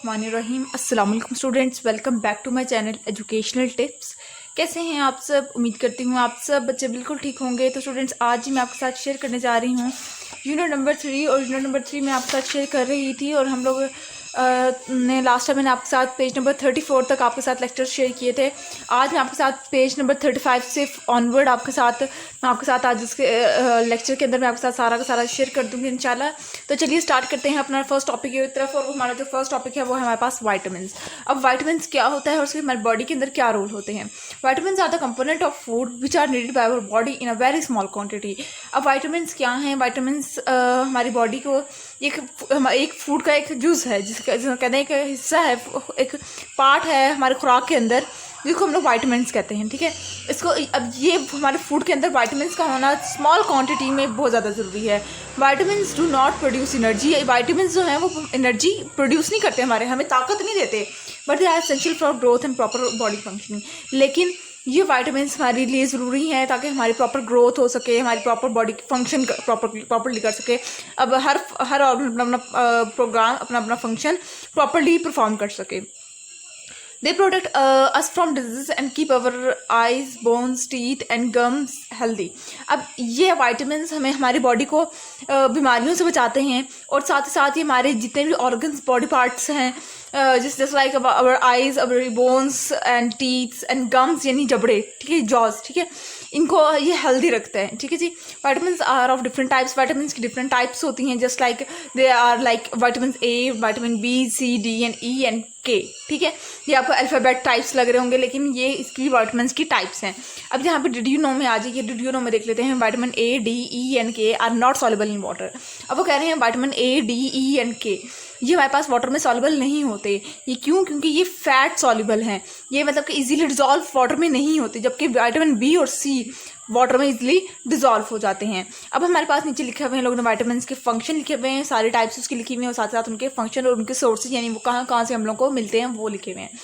बिस्मिल्लाहिर्रहमानिर्रहीम। अस्सलाम वालेकुम students, welcome back to my channel educational tips. कैसे हैं आप सब? उम्मीद करती हूँ आप सब बच्चे बिल्कुल ठीक होंगे। तो स्टूडेंट्स, आज मैं आपके साथ शेयर करने जा रही हूँ यूनिट नंबर 3। और यूनिट नंबर 3 में आपके साथ शेयर कर रही थी, और हम लोग ने लास्ट टाइम मैंने आपके साथ पेज नंबर 34 तक आपके साथ लेक्चर शेयर किए थे। आज मैं आपके साथ पेज नंबर 35 से ऑनवर्ड मैं आपके साथ आज इसके लेक्चर के अंदर मैं आपके साथ सारा का सारा शेयर कर दूँगी इंशाल्लाह। तो चलिए स्टार्ट करते हैं अपना फर्स्ट टॉपिक की तरफ। और हमारा जो फर्स्ट टॉपिक है वो है हमारे पास वाइटामिन। अब वाइटामिन क्या होता है और उसके हमारी बॉडी के अंदर क्या रोल होते हैं। Vitamin are the component of food which are needed by our body in a very small quantity. अब वाइटामिन क्या हैं? वाइटामिन हमारी बॉडी को एक फूड का एक जूस है, जिसका कहते हैं एक हिस्सा है, एक पार्ट है हमारे खुराक के अंदर, जिसको हम लोग वाइटामिन कहते हैं। ठीक है, इसको अब ये हमारे फूड के अंदर वाइटामिन का होना स्मॉल क्वांटिटी में बहुत ज़्यादा ज़रूरी है। Vitamin do not produce energy. Vitamin जो हैं वो एनर्जी प्रोड्यूस नहीं करते, हमें ताकत नहीं देते, but they are essential for growth and proper body functioning. लेकिन ये वाइटामिन हमारे लिए ज़रूरी हैं ताकि हमारी प्रॉपर ग्रोथ हो सके, हमारी प्रॉपर बॉडी फंक्शन प्रॉपरली कर सके। अब हर ऑर्गन अपना प्रोग्राम अपना फंक्शन प्रॉपरली परफॉर्म कर सके। They protect us from diseases and keep our eyes, bones, teeth and gums healthy. अब ये वाइटामिन हमें हमारी बॉडी को बीमारियों से बचाते हैं, और साथ ही साथ ये हमारे जितने भी ऑर्गन्स, बॉडी पार्ट्स हैं, just like our eyes, our bones and teeths and gums, यानी जबड़े, ठीक है, जॉज, ठीक है, इनको ये हेल्दी रखता है। ठीक है जी। Vitamin are of different types. Vitamin की डिफरेंट टाइप्स होती हैं, just like they are like vitamin A, vitamin B, C, D and E and K. ठीक है, ये आपको अल्फ़ाबेट टाइप्स लग रहे होंगे, लेकिन ये इसकी वाइटामिन की टाइप्स हैं। अब यहाँ पे डिड यू नो में आ जाइए, डिड यू नो में देख लेते हैं। Vitamin A, D, E and K are not soluble in water. अब वो कह रहे हैं vitamin A, D, E and K ये हमारे पास वाटर में सॉल्युबल नहीं होते। ये क्यों? क्योंकि ये फैट सॉल्युबल हैं। ये मतलब कि इजीली डिजॉल्व वाटर में नहीं होते, जबकि विटामिन बी और सी वाटर में इजीली डिजॉल्व हो जाते हैं। अब हमारे पास नीचे लिखे हुए हैं लोगों ने वाइटामिन के फंक्शन लिखे हुए हैं, सारे टाइप्स उसके लिखे हुए हैं, और साथ साथ उनके फंक्शन और उनके सोर्सेज, यानी वो कहाँ कहाँ से हम लोग को मिलते हैं, वो लिखे हुए हैं।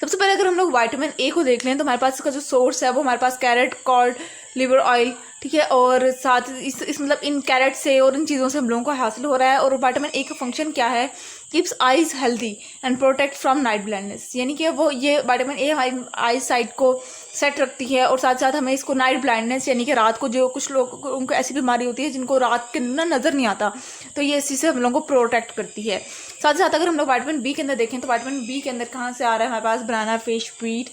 सबसे पहले अगर हम लोग वाइटामिन ए को देख लें तो हमारे पास इसका जो सोर्स है वो हमारे पास कैरेट, कॉर्ड, लिवर ऑयल, ठीक है, और साथ इस मतलब इन कैरेट से और इन चीज़ों से हम लोगों को हासिल हो रहा है। और वाइटामिन ए का फंक्शन क्या है? Keeps eyes healthy and protect from night blindness, यानी कि वो ये वाइटामिन ए हमारी आई साइट को सेट रखती है, और साथ साथ हमें इसको नाइट ब्लाइंडनेस, यानी कि रात को जो कुछ लोग उनको ऐसी बीमारी होती है जिनको रात के नज़र नहीं आता, तो ये इसी से हम लोगों को प्रोटेक्ट करती है। साथ ही साथ अगर हम लोग वाइटामिन बी के अंदर देखें तो वाइटामिन बी के अंदर कहाँ से आ रहा है? हमारे पास banana, fish, wheat,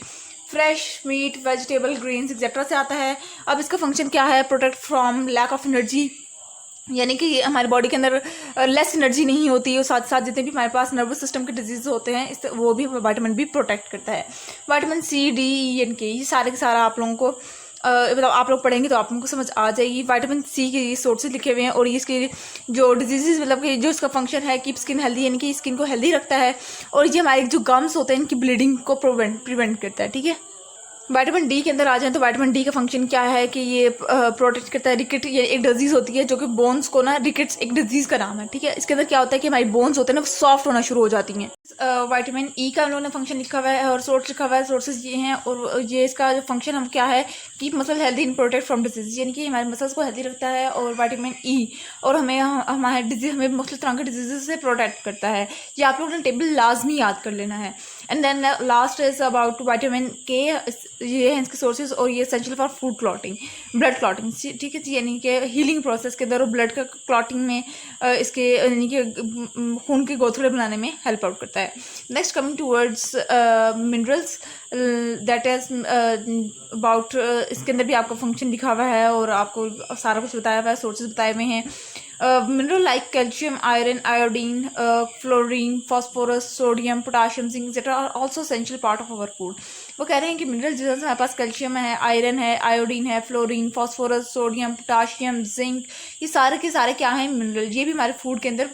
fresh meat, vegetable, grains etcetera से आता है। अब इसका फंक्शन क्या है? Protect from lack of energy, यानी कि हमारी बॉडी के अंदर लेस एनर्जी नहीं होती, और साथ साथ जितने भी हमारे पास नर्वस सिस्टम के डिजीज होते हैं वो भी वाइटामिन बी प्रोटेक्ट करता है। Vitamin C, D, E and K, ये सारे के सारा आप लोगों को मतलब आप लोग पढ़ेंगे तो आप लोगों को समझ आ जाएगी। वाइटामिन सी के ये सोर्सेज लिखे हुए हैं, और ये इसके जो डिजीजेज मतलब कि जो इसका फंक्शन है, कीप स्किन हेल्दी, यानी कि स्किन को हेल्दी रखता है, और ये हमारे जो गम्स होते हैं इनकी ब्लीडिंग को प्रिवेंट करता है। ठीक है। वाइटामिन डी के अंदर आ जाए तो वाइटामिन डी का फंक्शन क्या है कि ये प्रोटेक्ट करता है। रिकेट ये एक डिजीज होती है जो कि बोन्स को ना, रिकेट्स एक डिजीज का नाम है। ठीक है, इसके अंदर क्या होता है कि हमारी बोन्स होते हैं ना सॉफ्ट होना शुरू हो जाती हैं। वाइटामिन ई का हम लोगों ने फंक्शन लिखा हुआ है और सोर्स लिखा हुआ है। सोर्सेज ये हैं, और ये इसका जो फंक्शन हम क्या है, keep muscle healthy in protect from disease, यानी कि हमारे मसल्स को हेल्दी रखता है। और वाइटामिन ई और हमें मुख्तलिफ तरह के डिजीज से प्रोटेक्ट करता है। ये आप लोगों ने टेबल लाजमी याद कर लेना है। And then last is about vitamin K, ये हैं इसके सोर्सेज, और ये essential for food clotting, blood clotting, ठीक है, यानी कि हीलिंग प्रोसेस के अंदर और ब्लड का क्लॉटिंग में इसके यानी कि खून के गोथड़े बनाने में हेल्प आउट करता है। Next coming towards minerals, that is about, इसके अंदर भी आपका फंक्शन लिखा हुआ है और आपको सारा कुछ बताया हुआ है, सोर्सेज बताए हुए हैं। Mineral like calcium, iron, iodine, fluorine, phosphorus, sodium, potassium, zinc etcetera are also essential part of our food. वो कह रहे हैं कि मिनरल जैसे हमारे पास कैल्शियम है, आयरन है, आयोडीन है, fluorine, phosphorus, sodium, potassium, zinc, ये सारे के सारे क्या हैं? मिनरल। ये भी हमारे फूड के अंदर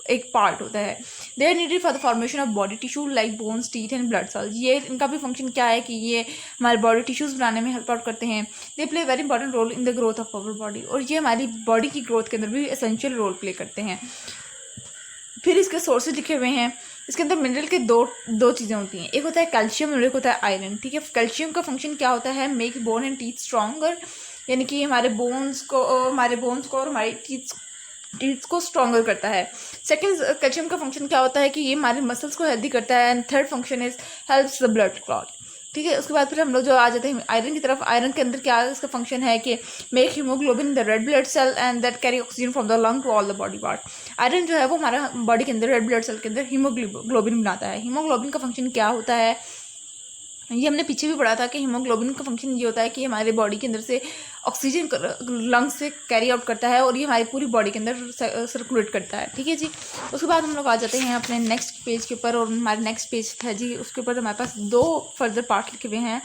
एक पार्ट होता है। They are needed for the formation of body tissue like bones, teeth and blood cells. ये इनका भी फंक्शन क्या है कि ये हमारे बॉडी टिश्यूज बनाने में हेल्प आउट करते हैं। They play very important role in the growth of our body, और ये हमारी बॉडी की ग्रोथ के अंदर भी एसेंशियल रोल प्ले करते हैं। फिर इसके सोर्सेज लिखे हुए हैं। इसके अंदर मिनरल के दो चीज़ें होती हैं, एक होता है कैल्शियम और एक होता है आयरन। ठीक है, कैल्शियम का फंक्शन क्या होता है? Make bone and teeth stronger, यानी कि हमारे बोन्स को और हमारी टीथ टीथ को स्ट्रॉन्गर करता है। सेकंड, कैल्शियम का फंक्शन क्या होता है कि ये हमारे मसल्स को हेल्दी करता है। And third function is helps the blood clot. ठीक है, उसके बाद फिर हम लोग जो आ जाते हैं आयरन की तरफ। आयरन के अंदर क्या इसका फंक्शन है कि make haemoglobin in the red blood cell and that carry oxygen from the lung to all the body part. Iron जो है वो हमारा बॉडी के अंदर रेड ब्लड सेल के अंदर हीमोग्लोबिन बनाता है। हीमोग्लोबिन का फंक्शन क्या होता है, ये हमने पीछे भी पढ़ा था कि हीमोग्लोबिन का फंक्शन ये होता है कि हमारे बॉडी के अंदर से ऑक्सीजन लंग्स से कैरी आउट करता है और ये हमारी पूरी बॉडी के अंदर सर्कुलेट करता है। ठीक है जी। उसके बाद हम लोग आ जाते हैं अपने नेक्स्ट पेज के ऊपर, और हमारे नेक्स्ट पेज है जी, उसके ऊपर हमारे पास दो फर्दर पार्ट लिखे हुए हैं।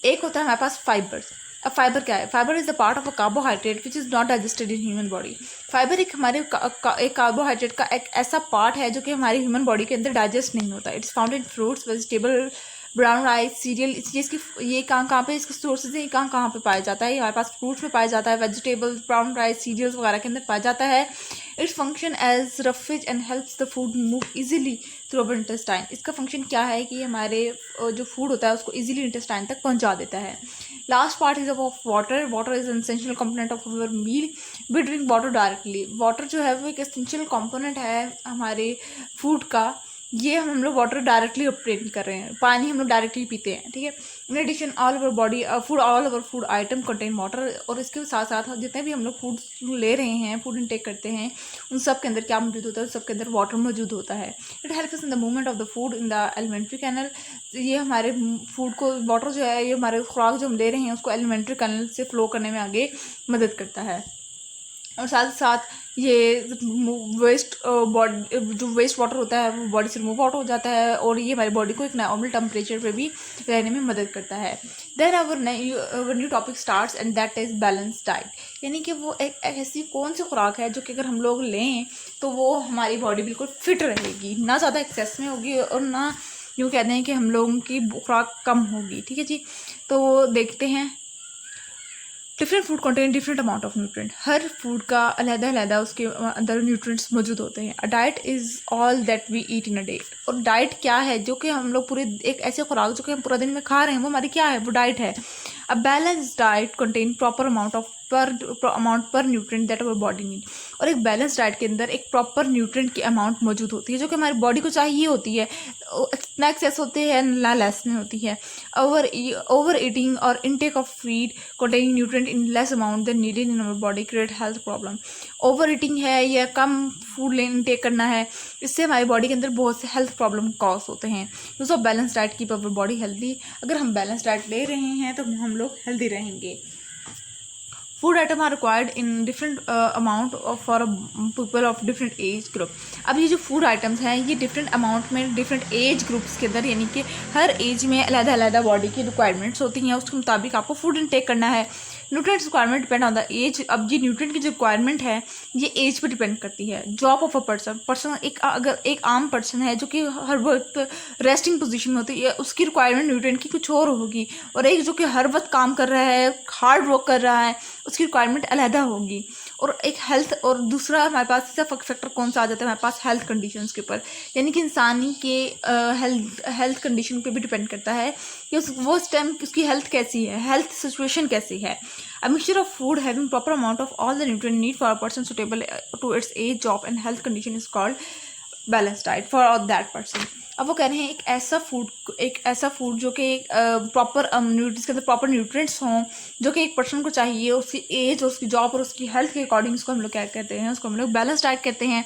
एक होता है हमारे पास फाइबर्स। अब फाइबर क्या है? Fibre is the part of a carbohydrate which is not digested in human body. Fibre एक हमारे एक कार्बोहाइड्रेट का एक ऐसा पार्ट है जो कि हमारी ह्यूमन बॉडी के अंदर डाइजेस्ट नहीं होता। It's found in fruits, vegetable, brown rice, serial. इस चीज़ की ये कहाँ पे इसके सोर्सेज है, कहाँ पे पाया जाता है? हमारे पास फ्रूट्स में पाया जाता है, वेजिटेबल्स, ब्राउन राइस, सीरियल्स वगैरह के अंदर पाया जाता है। Its function as roughage and helps the food move easily through our intestine. इसका फंक्शन क्या है कि हमारे जो फूड होता है उसको इजीली इंटेस्टाइन तक पहुंचा देता है। Last part is of water. Water is an essential component of our meal. We drink water directly. Water जो है वो एक एसेंशियल कंपोनेंट है हमारे फूड का। ये हम लोग वाटर डायरेक्टली ऑपरेट कर रहे हैं, पानी हम लोग डायरेक्टली पीते हैं। ठीक है। In addition all over body food, all over food item contain water. और इसके साथ साथ जितने भी हम लोग फूड ले रहे हैं, फूड इनटेक करते हैं, उन सब के अंदर क्या मौजूद होता है? सब के अंदर वाटर मौजूद होता है। It helps in the movement of the food in the alimentary canal. ये हमारे फूड को, वाटर जो है ये हमारे खुराक जो हम ले रहे हैं उसको एलिमेंट्री कैनल से फ्लो करने में आगे मदद करता है। और साथ साथ ये वेस्ट बॉडी, जो वेस्ट वाटर होता है वो बॉडी से रिमूव आउट हो जाता है और ये हमारी बॉडी को एक नॉर्मल टेम्परेचर पे भी रहने में मदद करता है। Then our new topic starts and that is balance diet. यानी कि वो एक ऐसी कौन सी खुराक है जो कि अगर हम लोग लें तो वो हमारी बॉडी बिल्कुल फिट रहेगी, ना ज़्यादा एक्सेस में होगी और ना यूँ कहते हैं कि हम लोगों की खुराक कम होगी। ठीक है जी। तो देखते हैं। Different food contain different amount of nutrient. हर फूड का अलग-अलग उसके अंदर न्यूट्रिएंट्स मौजूद होते हैं। A diet is all that we eat in a day. और डाइट क्या है? जो कि हम लोग पूरे एक ऐसे खुराक जो कि हम पूरा दिन में खा रहे हैं वो हमारी क्या है? वो डाइट है। A balance diet contain proper amount per nutrient that our body need. और एक बैलेंस डाइट के अंदर एक प्रॉपर न्यूट्रिएंट की अमाउंट मौजूद होती है जो कि हमारी बॉडी को चाहिए होती है। ना एक्सेस होते हैं ना लेस में होती है। ओवर ईटिंग और intake of feed containing nutrient in less amount than needed in our body create health problem. Over eating है या कम फूड इनटेक करना है, इससे हमारी बॉडी के अंदर बहुत से हेल्थ प्रॉब्लम कॉज होते हैं। Use of balance diet keep our body healthy. अगर हम बैलेंस डाइट ले रहे हैं तो हम लोग हेल्दी रहेंगे। Food item are required in different amount for people of different age group. अब ये जो फूड आइटम्स हैं ये डिफरेंट अमाउंट में डिफरेंट एज ग्रुप्स के अंदर, यानी कि हर एज में अलग-अलग बॉडी की रिक्वायरमेंट्स होती हैं, उसके मुताबिक आपको फूड इनटेक करना है। Nutrients requirement depend on the age. अब ये न्यूट्रिएंट की जो रिक्वायरमेंट है ये एज पर डिपेंड करती है। जॉब ऑफ अ पर्सन अगर एक आम पर्सन है जो कि हर वक्त रेस्टिंग पोजीशन में होती है, उसकी रिक्वायरमेंट न्यूट्रिएंट की कुछ और होगी। और एक जो कि हर वक्त काम कर रहा है, हार्ड वर्क कर रहा है, उसकी रिक्वायरमेंट अलहदा होगी। और एक हेल्थ, और दूसरा हमारे पास इसका फैक्टर कौन सा आ जाता है हमारे पास? हेल्थ कंडीशंस के ऊपर, यानी कि इंसानी के हेल्थ कंडीशन पे भी डिपेंड करता है कि वो उस टाइम उसकी हेल्थ कैसी है, हेल्थ सिचुएशन कैसी है। A mixture of food having proper amount of all the nutrient need for a person suitable to its age, job and health condition is called balance diet for that person. अब वो कह रहे हैं एक ऐसा food जो कि proper जिसके अंदर प्रॉपर न्यूट्रिएंट्स हों जो कि एक पर्सन को चाहिए, उसकी एज, उसकी जॉब और उसकी हेल्थ के अकॉर्डिंग उसको हम लोग क्या कहते हैं? उसको हम लोग बैलेंस डाइट कहते हैं।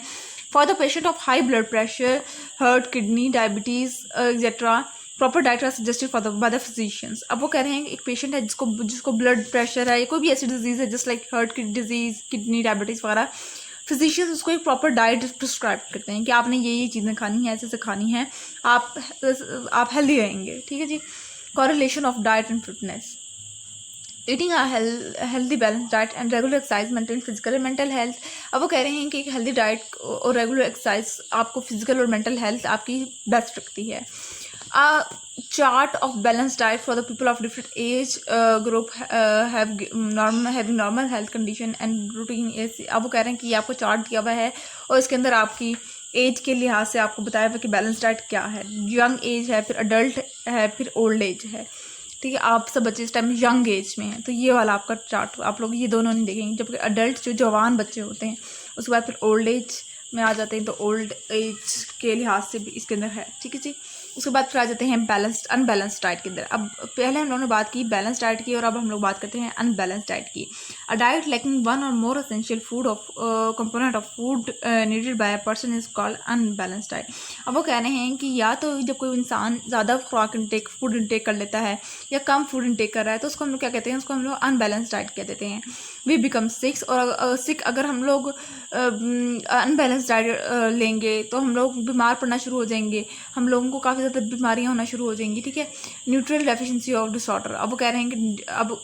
For the patient of high blood pressure, heart, kidney, diabetes etcetera, proper diet are suggested for by the physicians. अब वो कह रहे हैं एक पेशेंट है जिसको ब्लड प्रेशर है या कोई भी ऐसी डिजीज़ है जस्ट लाइक हार्ट की डिजीज़, किडनी, डायबिटीज़ वगैरह, फिजिशियंस उसको एक प्रॉपर डाइट प्रिस्क्राइब करते हैं कि आपने ये चीज़ें खानी है, ऐसे खानी है, आप हेल्दी रहेंगे। ठीक है जी। Correlation of diet and fitness. Eating a healthy balance diet and regular exercise maintain physical and mental health. अब वो कह रहे हैं कि एक हेल्दी डाइट और रेगुलर एक्सरसाइज आपको फिजिकल और मेंटल हेल्थ आपकी बेस्ट रखती है। Chart of balanced diet for the people of different age group having normal health condition and routine is। अब वो कह रहे हैं कि ये आपको चार्ट दिया हुआ है और इसके अंदर आपकी एज के लिहाज से आपको बताया हुआ कि बैलेंस डाइट क्या है। यंग एज है, फिर अडल्ट है, फिर ओल्ड एज है। ठीक है। आप सब बच्चे इस टाइम यंग एज में हैं तो ये वाला आपका चार्ट आप लोग ये दोनों नहीं देखेंगे, जबकि अडल्ट जो जवान बच्चे होते हैं उसके बाद फिर ओल्ड एज में आ जाते हैं, तो ओल्ड एज के लिहाज से भी इसके अंदर है, ठीक है जी। उसके बाद फिर आ जाते हैं बैलेंस्ड अनबैलेंस्ड डाइट के अंदर। अब पहले हम लोगों ने बात की बैलेंस डाइट की और अब हम लोग बात करते हैं अनबैलेंस डाइट की। अ डाइट लैकिंग वन और मोर essential food of component of food needed bye a person is called unbalance diet. अब वो कह रहे हैं कि या तो जब कोई इंसान ज़्यादा खुराक इंटेक फूड इंटेक कर लेता है या कम फूड इंटेक कर रहा है तो उसको हम लोग क्या कहते हैं, उसको हम लोग अनबैलेंस डाइट कह देते हैं। वी बिकम सिक्स, और सिक अगर हम लोग अनबैलेंस डाइट लेंगे तो हम लोग बीमार पड़ना शुरू हो जाएंगे, हम लोगों को काफ़ी ज़्यादा बीमारियां होना शुरू हो जाएंगी, ठीक है। Nutrient deficiency of disorder. अब वो कह रहे हैं कि अब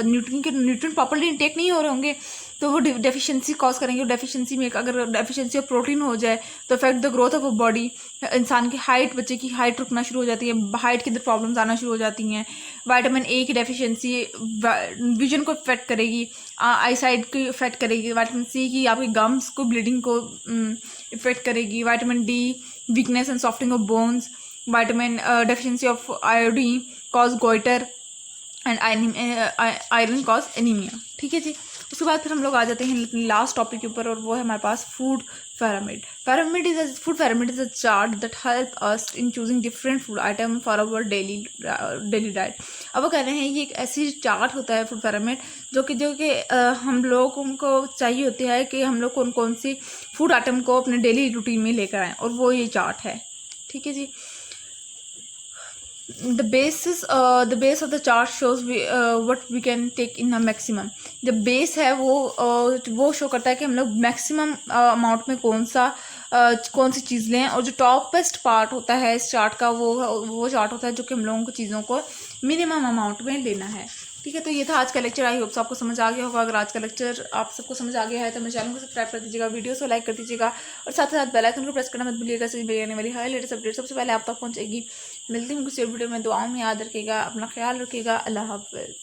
न्यूट्रिएंट प्रॉपर्ली इंटेक नहीं हो रहे होंगे तो वो डेफिशिएंसी कॉज करेंगे। डेफिशिएंसी में अगर डेफिशिएंसी ऑफ प्रोटीन हो जाए तो affect the growth of a body. इंसान की हाइट, बच्चे की हाइट रुकना शुरू हो जाती है, हाइट के अंदर प्रॉब्लम्स आना शुरू हो जाती हैं। विटामिन ए की डेफिशिएंसी विजन को इफेक्ट करेगी, आई साइट को इफेक्ट करेगी। विटामिन सी की आपकी गम्स को, ब्लीडिंग को इफेक्ट करेगी। Vitamin D weakness and softening of bones. Vitamin deficiency of iodine cause goitre and iron cause anaemia, ठीक है जी। उसके बाद फिर हम लोग आ जाते हैं लास्ट टॉपिक के ऊपर और वो है हमारे पास food pyramid. Food pyramid is a chart that help us in choosing different food item for our daily diet. अब वो कह रहे हैं ये एक ऐसी चार्ट होता है फूड pyramid जो कि हम लोगों को चाहिए होती है कि हम लोग कौन कौन सी फूड आइटम को अपने डेली रूटीन में लेकर आएँ, और वो ये चार्ट है, ठीक है जी। The base of the chart shows what we can take in a maximum. जब बेस है वो शो करता है कि हम लोग मैक्सिमम अमाउंट में कौन सी चीज़ लें, और जो टॉपेस्ट पार्ट होता है इस चार्ट का वो चार्ट होता है जो कि हम लोगों को चीज़ों को मिनिमम अमाउंट में लेना है, ठीक है। तो ये था आज का लेक्चर। आई होप आपको समझ आ गया होगा। अगर आज का लेक्चर आप सबको समझ आ गया है तो मेरे चैनल को सब्सक्राइब कर दीजिएगा, वीडियो को लाइक कर दीजिएगा और साथ ही साथ बेल आइकन को प्रेस करना मत भूलिएगा। सभी आने वाली हर लेटेस्ट अपडेट सबसे पहले आप तक पहुंचेगी। मिलती हूँ किसी वीडियो में। दुआओं में याद रखिएगा, अपना ख्याल रखिएगा। अल्लाह हाफ़िज़।